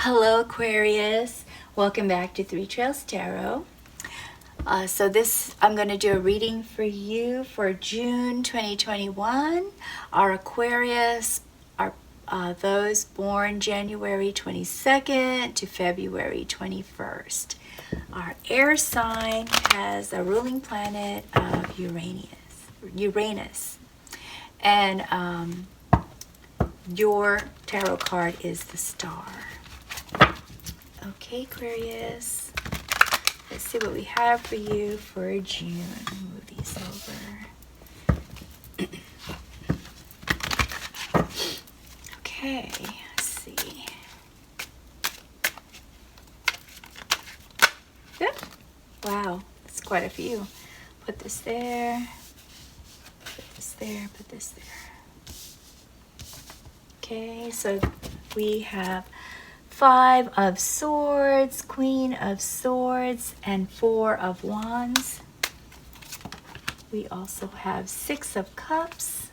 Hello Aquarius, welcome back to Three Trails Tarot. I'm going to do a reading for you for June 2021. Our Aquarius are those born January 22nd to February 21st. Our air sign has a ruling planet of Uranus. And your tarot card is the Star. Okay, Aquarius, let's see what we have for you for June. Move these over. Okay, let's see. Yep. Wow, that's quite a few. Put this there, put this there, put this there. Okay, so we have 5 of Swords, Queen of Swords, and 4 of Wands. We also have 6 of Cups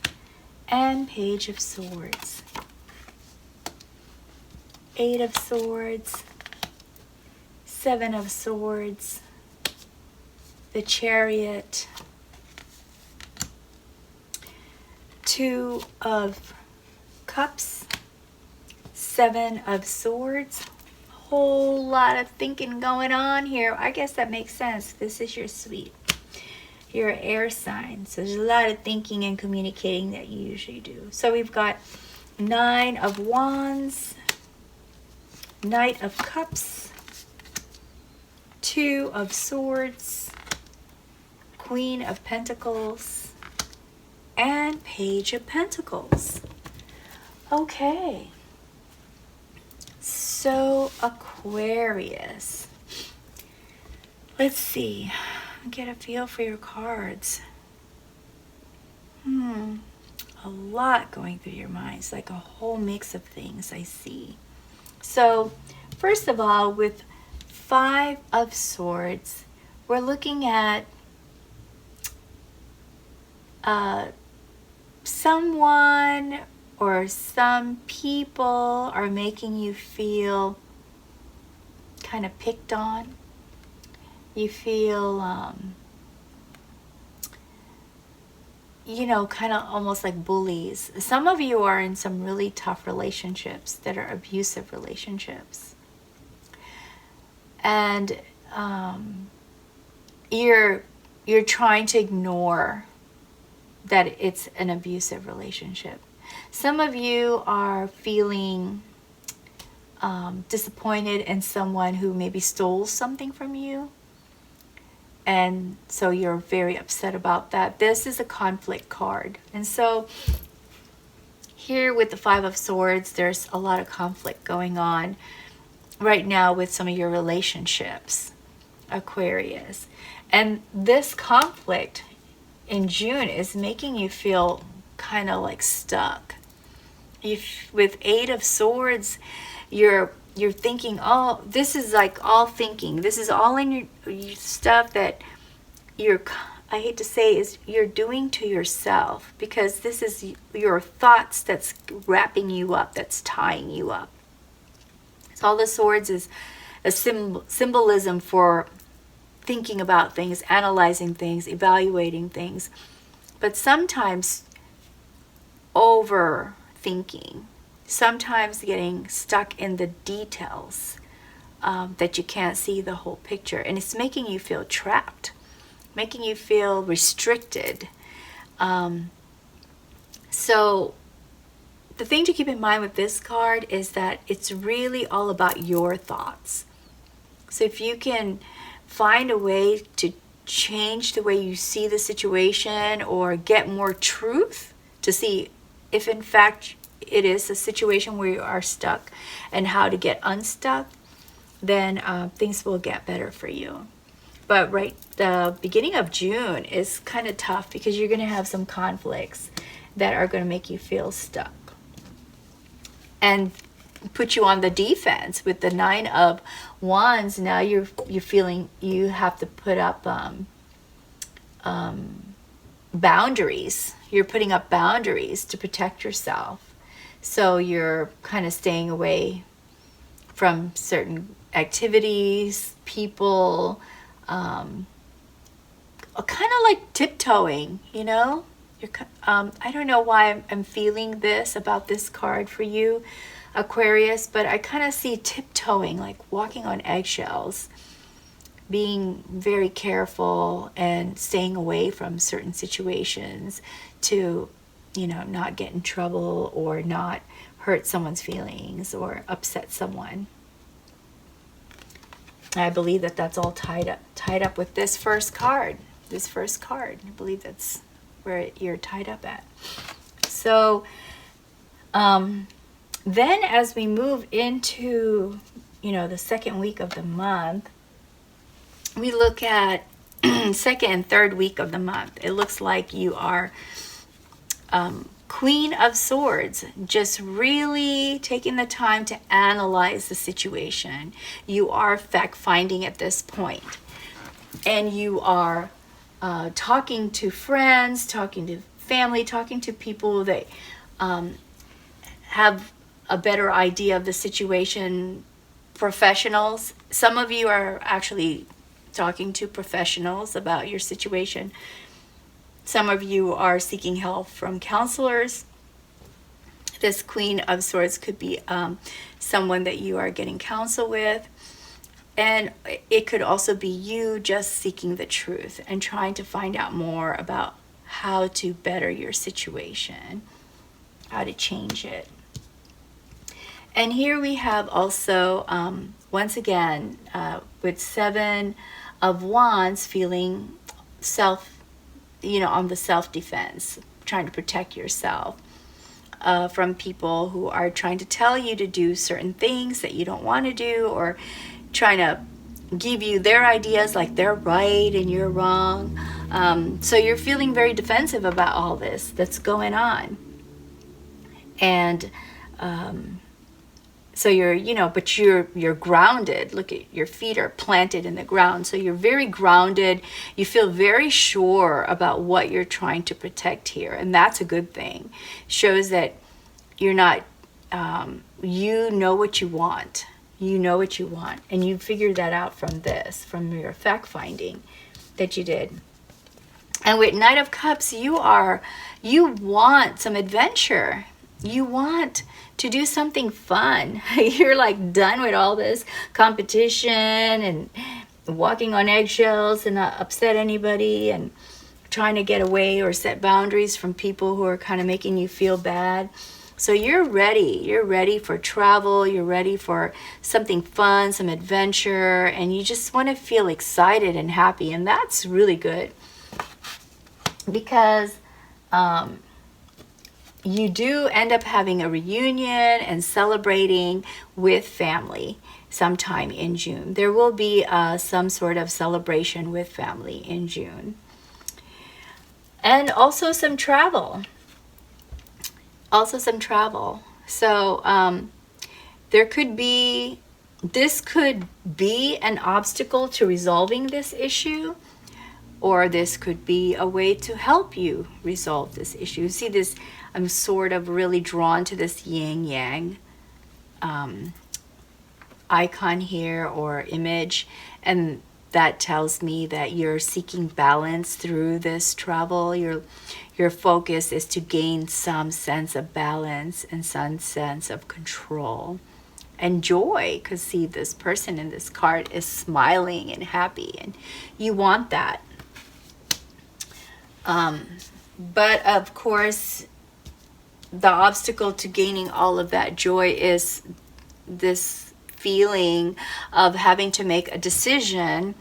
and Page of Swords. 8 of Swords, 7 of Swords, the Chariot, 2 of Cups, 7 of Swords. Whole lot of thinking going on here. I guess that makes sense. This is your sweet. You're an air sign. So there's a lot of thinking and communicating that you usually do. So we've got 9 of Wands, Knight of Cups, 2 of Swords, Queen of Pentacles, and Page of Pentacles. Okay. So Aquarius, let's see, get a feel for your cards. A lot going through your minds, like a whole mix of things I see. So first of all, with 5 of Swords, we're looking at someone or some people are making you feel kind of picked on. You feel, kind of almost like bullies. Some of you are in some really tough relationships that are abusive relationships. And you're trying to ignore that it's an abusive relationship. Some of you are feeling disappointed in someone who maybe stole something from you. And so you're very upset about that. This is a conflict card. And so here with the 5 of Swords, there's a lot of conflict going on right now with some of your relationships, Aquarius. And this conflict in June is making you feel kind of like stuck. With 8 of Swords, you're thinking, oh, this is like all thinking. This is all in your stuff that I hate to say is you're doing to yourself, because this is your thoughts that's wrapping you up, that's tying you up. So all the Swords is a symbolism for thinking about things, analyzing things, evaluating things. But sometimes overthinking, sometimes getting stuck in the details, that you can't see the whole picture. And it's making you feel trapped, making you feel restricted. So the thing to keep in mind with this card is that it's really all about your thoughts. So if you can find a way to change the way you see the situation, or get more truth to see if in fact it is a situation where you are stuck and how to get unstuck, then things will get better for you. But the beginning of June is kind of tough, because you're going to have some conflicts that are going to make you feel stuck and put you on the defense. With the 9 of Wands, now you're feeling you have to put up boundaries. You're putting up boundaries to protect yourself. So you're kind of staying away from certain activities, people, kind of like tiptoeing, you know? I don't know why I'm feeling this about this card for you, Aquarius, but I kind of see tiptoeing, like walking on eggshells, being very careful and staying away from certain situations to, you know, not get in trouble or not hurt someone's feelings or upset someone. I believe that that's all tied up with this first card. I believe that's where you're tied up at. So then as we move into, you know, the second week of the month, we look at second and third week of the month. It looks like you are Queen of Swords, just really taking the time to analyze the situation. You are fact-finding at this point. And you are talking to friends, talking to family, talking to people that have a better idea of the situation, professionals. Some of you are actually talking to professionals about your situation. Some of you are seeking help from counselors. This Queen of Swords could be someone that you are getting counsel with. And it could also be you just seeking the truth and trying to find out more about how to better your situation, how to change it. And here we have also, once again, with Seven of Wands, feeling on the self-defense, trying to protect yourself from people who are trying to tell you to do certain things that you don't want to do, or trying to give you their ideas like they're right and you're wrong. So you're feeling very defensive about all this that's going on. And so but you're grounded. Look at your feet are planted in the ground. So you're very grounded. You feel very sure about what you're trying to protect here. And that's a good thing. Shows that you're not, you know what you want. You know what you want. And you figured that out from your fact finding that you did. And with Knight of Cups, you want some adventure. You want to do something fun. You're like done with all this competition and walking on eggshells and not upset anybody and trying to get away or set boundaries from people who are kind of making you feel bad. So you're ready. You're ready for travel. You're ready for something fun, some adventure, and you just want to feel excited and happy. And that's really good because you do end up having a reunion and celebrating with family sometime in June. There will be some sort of celebration with family in June. And also some travel. So this could be an obstacle to resolving this issue, or this could be a way to help you resolve this issue. See this, I'm sort of really drawn to this yin yang icon here or image, and that tells me that you're seeking balance through this travel. Your focus is to gain some sense of balance and some sense of control and joy, because see, this person in this card is smiling and happy, and you want that. But of course, the obstacle to gaining all of that joy is this feeling of having to make a decision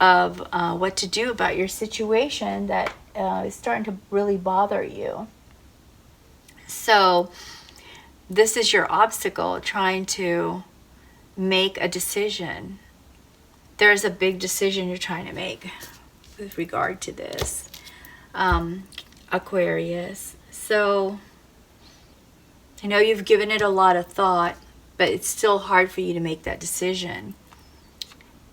of what to do about your situation that is starting to really bother you. So this is your obstacle, trying to make a decision. There's a big decision you're trying to make with regard to this, Aquarius. So I know you've given it a lot of thought, but it's still hard for you to make that decision.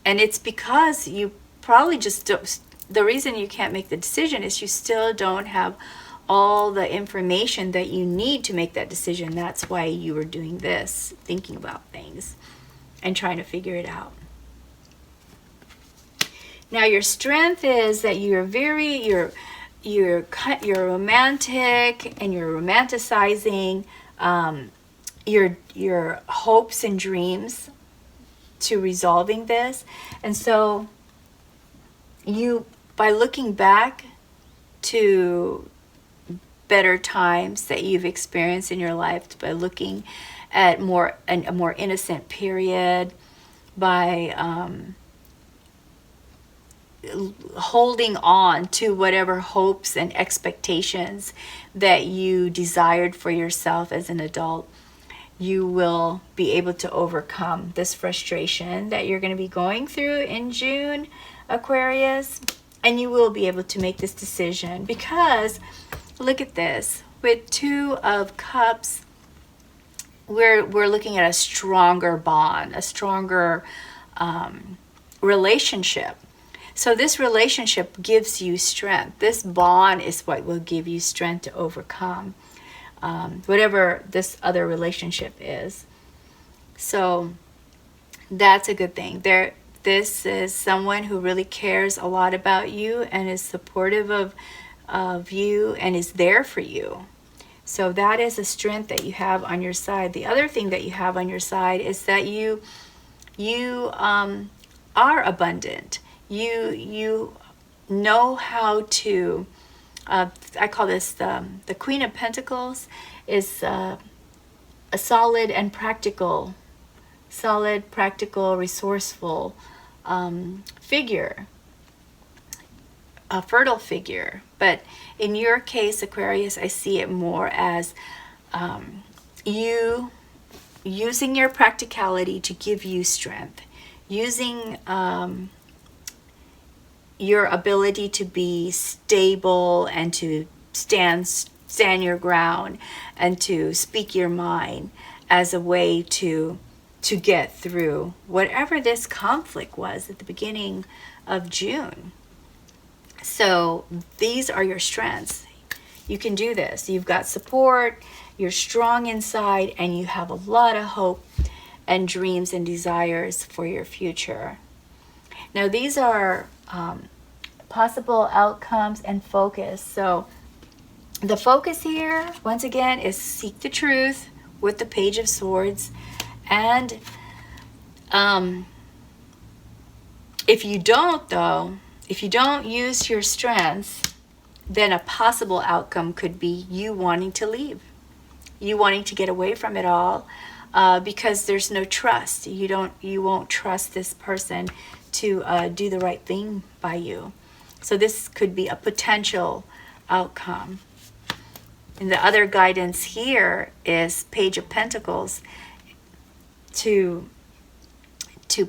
And it's because you probably just don't, the reason you can't make the decision is you still don't have all the information that you need to make that decision. That's why you were doing this, thinking about things. and trying to figure it out. Now your strength is that you're romantic, and you're romanticizing your hopes and dreams to resolving this. And so you, by looking back to better times that you've experienced in your life, by looking at a more innocent period, by holding on to whatever hopes and expectations that you desired for yourself as an adult, you will be able to overcome this frustration that you're going to be going through in June, Aquarius, and you will be able to make this decision. Because look at this, with Two of Cups, we're looking at a stronger bond, a stronger relationship. So this relationship gives you strength. This bond is what will give you strength to overcome whatever this other relationship is. So that's a good thing. This is someone who really cares a lot about you and is supportive of you and is there for you. So that is a strength that you have on your side. The other thing that you have on your side is that you are abundant. You know how to, I call this the Queen of Pentacles is a solid, practical, resourceful figure, a fertile figure. But in your case, Aquarius, I see it more as you using your practicality to give you strength, using your ability to be stable and to stand your ground and to speak your mind as a way to get through whatever this conflict was at the beginning of June. So these are your strengths. You can do this. You've got support, you're strong inside, and you have a lot of hope and dreams and desires for your future. Now these are possible outcomes and focus. So the focus here, once again, is seek the truth with the Page of Swords. And if you don't use your strengths, then a possible outcome could be you wanting to leave, you wanting to get away from it all, because there's no trust. You won't trust this person to do the right thing by you. So this could be a potential outcome. And the other guidance here is Page of Pentacles, to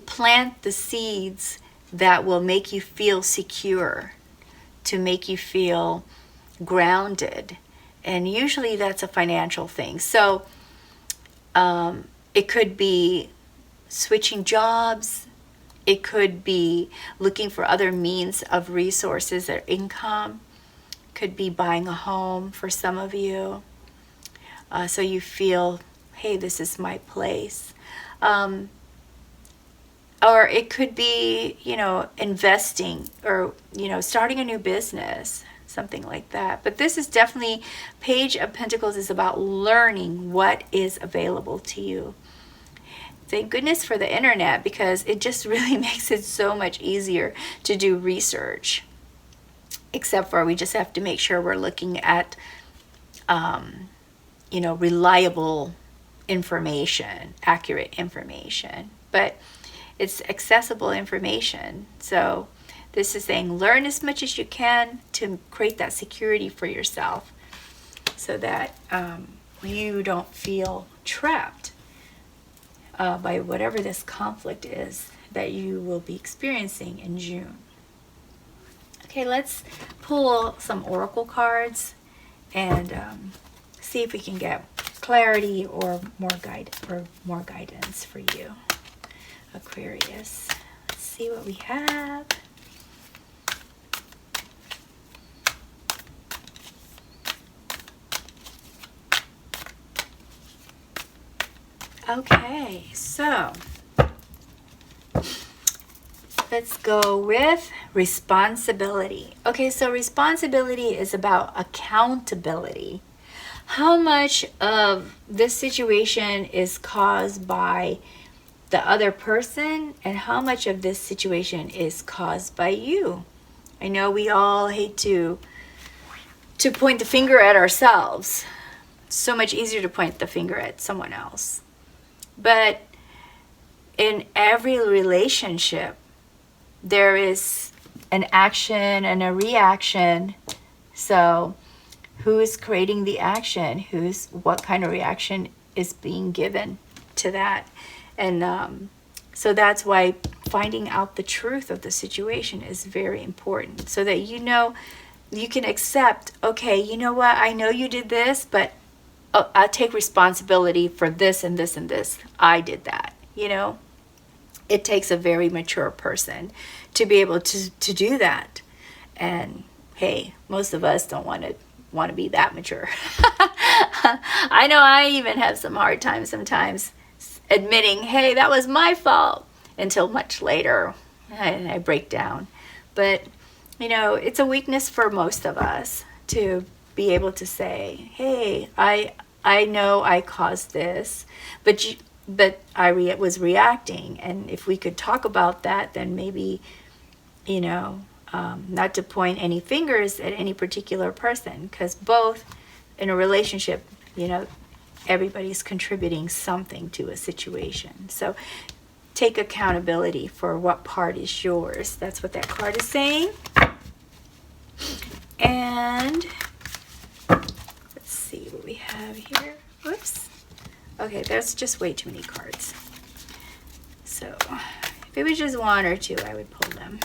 plant the seeds that will make you feel secure, to make you feel grounded. And usually that's a financial thing. So it could be switching jobs. It could be looking for other means of resources or income. Could be buying a home for some of you. So you feel, hey, this is my place. Or it could be, investing or, starting a new business, something like that. But this is definitely, Page of Pentacles is about learning what is available to you. Thank goodness for the internet, because it just really makes it so much easier to do research. Except for we just have to make sure we're looking at, reliable information, accurate information. But it's accessible information. So this is saying learn as much as you can to create that security for yourself, so that you don't feel trapped by whatever this conflict is that you will be experiencing in June. Okay, let's pull some oracle cards and see if we can get clarity or more guidance for you, Aquarius. Let's see what we have. Okay, so Let's go with responsibility. Okay, so responsibility is about accountability. How much of this situation is caused by the other person, and how much of this situation is caused by you? I know we all hate to point the finger at ourselves. It's so much easier to point the finger at someone else. But in every relationship, there is an action and a reaction. So who is creating the action? What kind of reaction is being given to that? And so that's why finding out the truth of the situation is very important, so that you know, you can accept, okay, you know what, I know you did this, but I'll take responsibility for this and this and this. I did that, you know. It takes a very mature person to be able to do that. And hey, most of us don't want to be that mature. I know I even have some hard times sometimes admitting, hey, that was my fault, until much later I break down. But you know, it's a weakness for most of us to be able to say, hey, I know I caused this, but I was reacting. And if we could talk about that, then maybe, you know, not to point any fingers at any particular person, because both in a relationship, you know, everybody's contributing something to a situation. So take accountability for what part is yours. That's what that card is saying. And let's see what we have here. Whoops. Okay, that's just way too many cards. So if it was just one or two, I would pull them.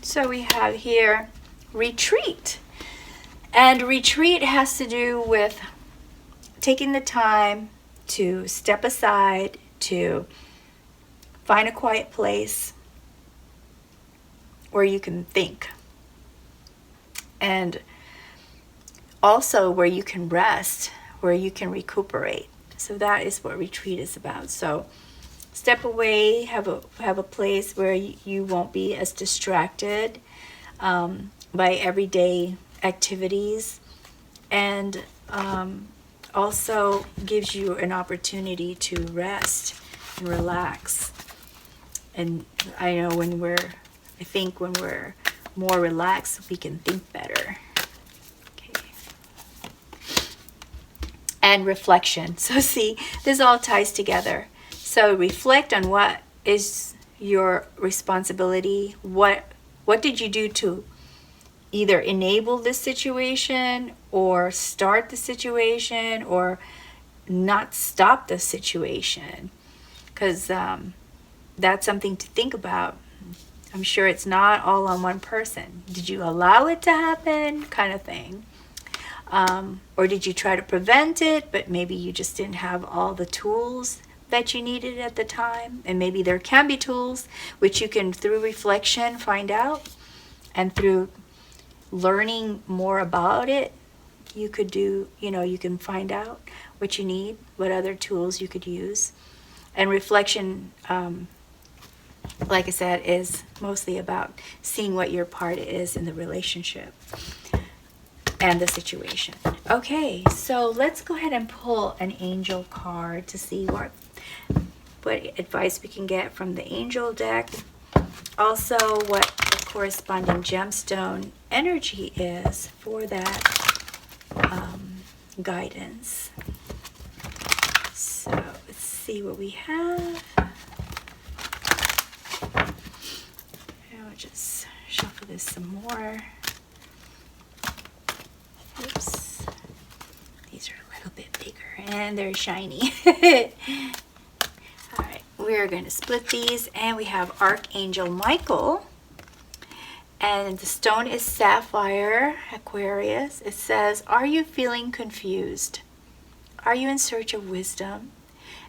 So we have here retreat. And retreat has to do with taking the time to step aside, to find a quiet place where you can think. And also where you can rest, where you can recuperate. So that is what retreat is about. So step away, have a place where you won't be as distracted by everyday activities, and also gives you an opportunity to rest and relax. And I know when we're more relaxed, we can think better. And reflection. So see, this all ties together. So reflect on what is your responsibility. What did you do to either enable this situation, or start the situation, or not stop the situation? Because that's something to think about. I'm sure it's not all on one person. Did you allow it to happen, kind of thing? Or did you try to prevent it, but maybe you just didn't have all the tools that you needed at the time? And maybe there can be tools which you can, through reflection, find out, and through learning more about it, you could do, you know, you can find out what you need, what other tools you could use. And reflection, like I said, is mostly about seeing what your part is in the relationship and the situation. Okay, so let's go ahead and pull an angel card to see what advice we can get from the angel deck. Also, what the corresponding gemstone energy is for that guidance. So let's see what we have. I'll just shuffle this some more. Oops. These are a little bit bigger and they're shiny. All right, we're going to split these, and we have Archangel Michael. And the stone is sapphire, Aquarius. It says, are you feeling confused? Are you in search of wisdom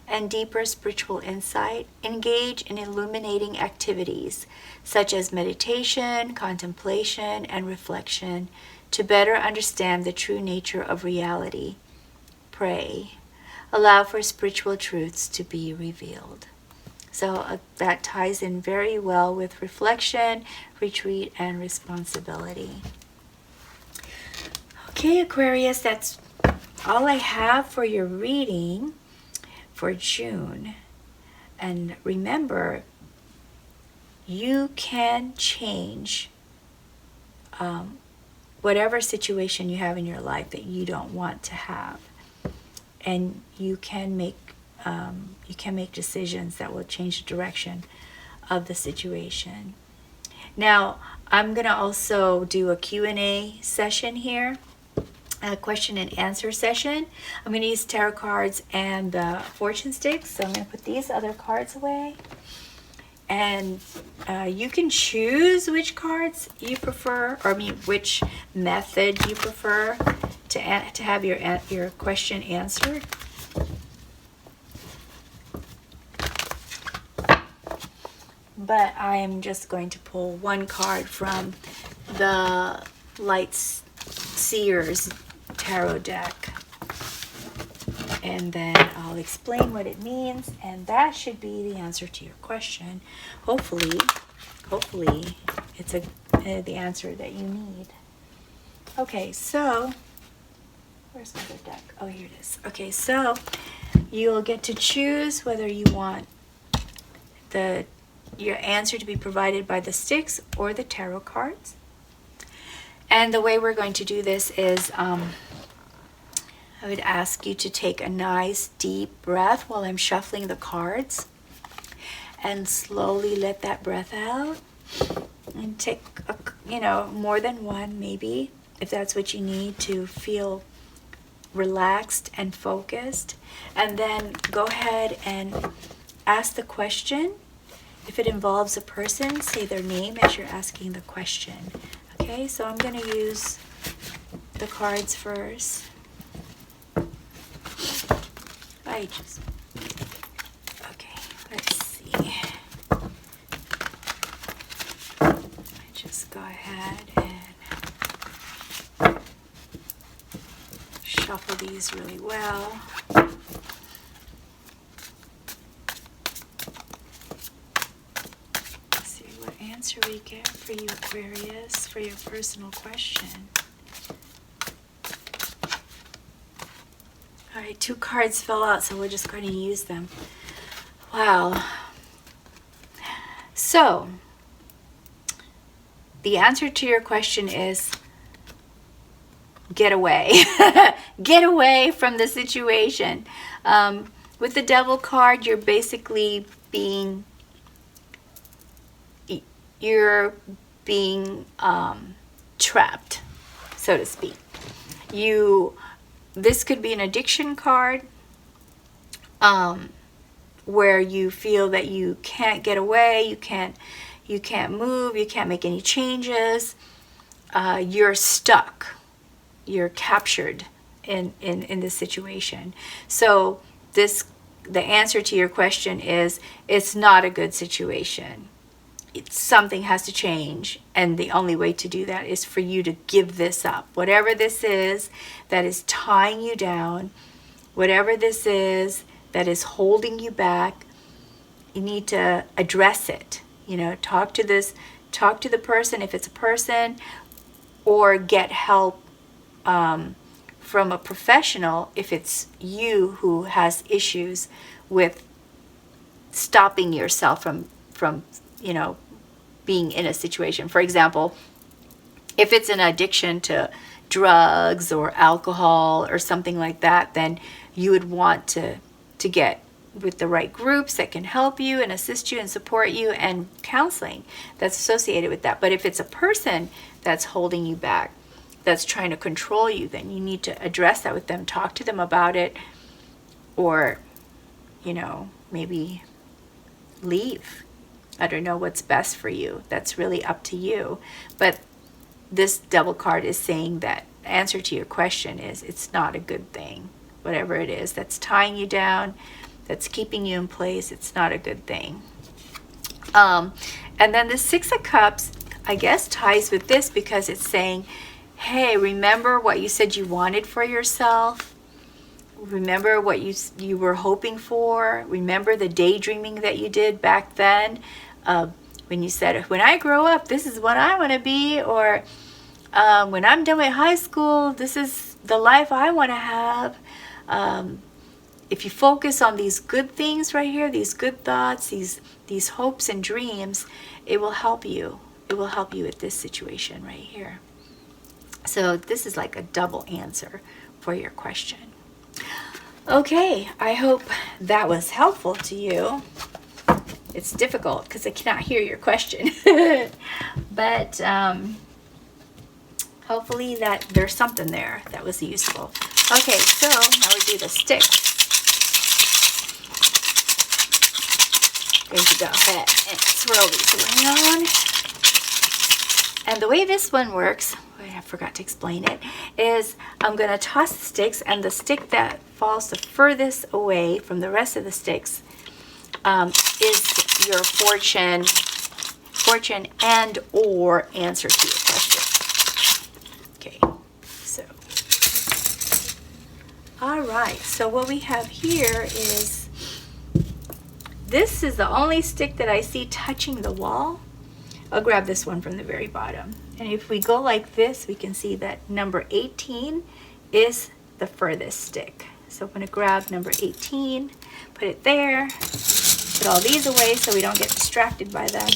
and deeper spiritual insight? Engage in illuminating activities such as meditation, contemplation, and reflection to better understand the true nature of reality. Pray. allow for spiritual truths to be revealed. So that ties in very well with reflection, retreat, and responsibility. Okay, Aquarius, that's all I have for your reading for June. And remember, you can change whatever situation you have in your life that you don't want to have. And you can make decisions that will change the direction of the situation. Now, I'm going to also do a Q&A session here, a question and answer session. I'm going to use tarot cards and the fortune sticks. So I'm going to put these other cards away. And you can choose which cards you prefer, or which method you prefer to have your question answered. But I am just going to pull one card from the Seer's tarot deck. And then I'll explain what it means, and that should be the answer to your question. Hopefully it's the answer that you need. Okay, so where's my other deck? Oh, here it is. Okay, so you'll get to choose whether you want your answer to be provided by the sticks or the tarot cards. And the way we're going to do this is I would ask you to take a nice deep breath while I'm shuffling the cards, and slowly let that breath out, and take more than one, maybe, if that's what you need to feel relaxed and focused. And then go ahead and ask the question. If it involves a person, say their name as you're asking the question. Okay, so I'm going to use the cards first. Okay, let's see. I just go ahead and shuffle these really well. Let's see what answer we get for you, Aquarius, for your personal question. All right, 2 cards fell out, so we're just going to use them. Wow. So, the answer to your question is get away. Get away from the situation. With the Devil card, you're basically being trapped, so to speak. This could be an addiction card, where you feel that you can't get away, you can't move, you can't make any changes. You're stuck. You're captured in this situation. So the answer to your question is, it's not a good situation. Something has to change, and the only way to do that is for you to give this up. Whatever this is that is tying you down, whatever this is that is holding you back, you need to address it. Talk to the person if it's a person, or get help from a professional if it's you who has issues with stopping yourself from being in a situation. For example, if it's an addiction to drugs or alcohol or something like that, then you would want to get with the right groups that can help you and assist you and support you, and counseling that's associated with that. But if it's a person that's holding you back, that's trying to control you, then you need to address that with them, talk to them about it, or maybe leave. I don't know what's best for you. That's really up to you. But this Devil card is saying that the answer to your question is, it's not a good thing. Whatever it is that's tying you down, that's keeping you in place, it's not a good thing. And then the 6 of Cups, I guess, ties with this, because it's saying, hey, remember what you said you wanted for yourself? Remember what you were hoping for. Remember the daydreaming that you did back then, when you said, when I grow up, this is what I want to be, or when I'm done with high school, this is the life I want to have. If you focus on these good things right here, these good thoughts, these hopes and dreams, it will help you. It will help you with this situation right here. So this is like a double answer for your question. Okay, I hope that was helpful to you. It's difficult because I cannot hear your question. But hopefully that there's something there that was useful. Okay, so now we do the sticks. Going to go ahead and swirl these around. And the way this one works, I forgot to explain it, is I'm going to toss the sticks, and the stick that falls the furthest away from the rest of the sticks is your fortune and or answer to your question. Okay, so all right, so what we have here is, this is the only stick that I see touching the wall. I'll grab this one from the very bottom. And if we go like this, we can see that number 18 is the furthest stick. So I'm going to grab number 18, put it there, put all these away so we don't get distracted by them.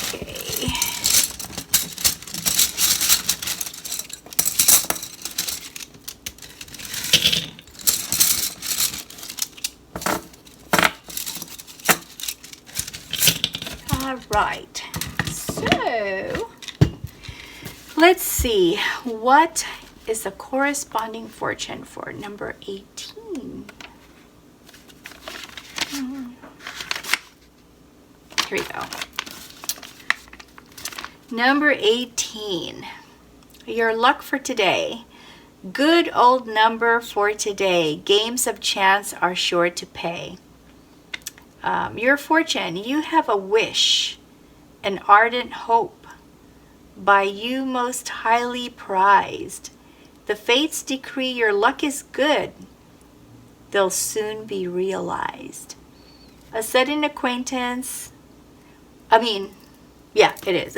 Okay. All right, so let's see, what is the corresponding fortune for number 18? Here we go. Number 18, your luck for today. Good old number for today. Games of chance are sure to pay. Your fortune, you have a wish, an ardent hope, by you most highly prized. The fates decree your luck is good. They'll soon be realized. A sudden acquaintance, it is.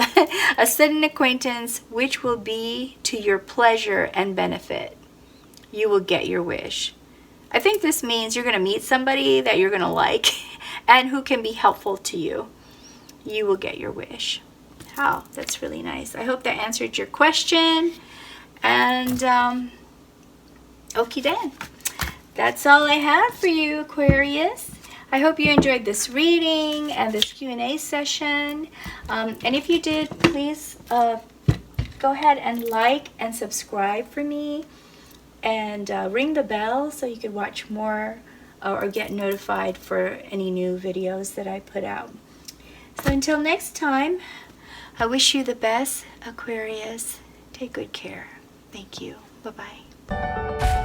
A sudden acquaintance which will be to your pleasure and benefit. You will get your wish. I think this means you're going to meet somebody that you're going to like and who can be helpful to you. You will get your wish. Wow, that's really nice. I hope that answered your question. And okie then. That's all I have for you, Aquarius. I hope you enjoyed this reading and this Q&A session. And if you did, please go ahead and like and subscribe for me. And ring the bell so you could watch more or get notified for any new videos that I put out. So until next time, I wish you the best, Aquarius. Take good care. Thank you. Bye-bye.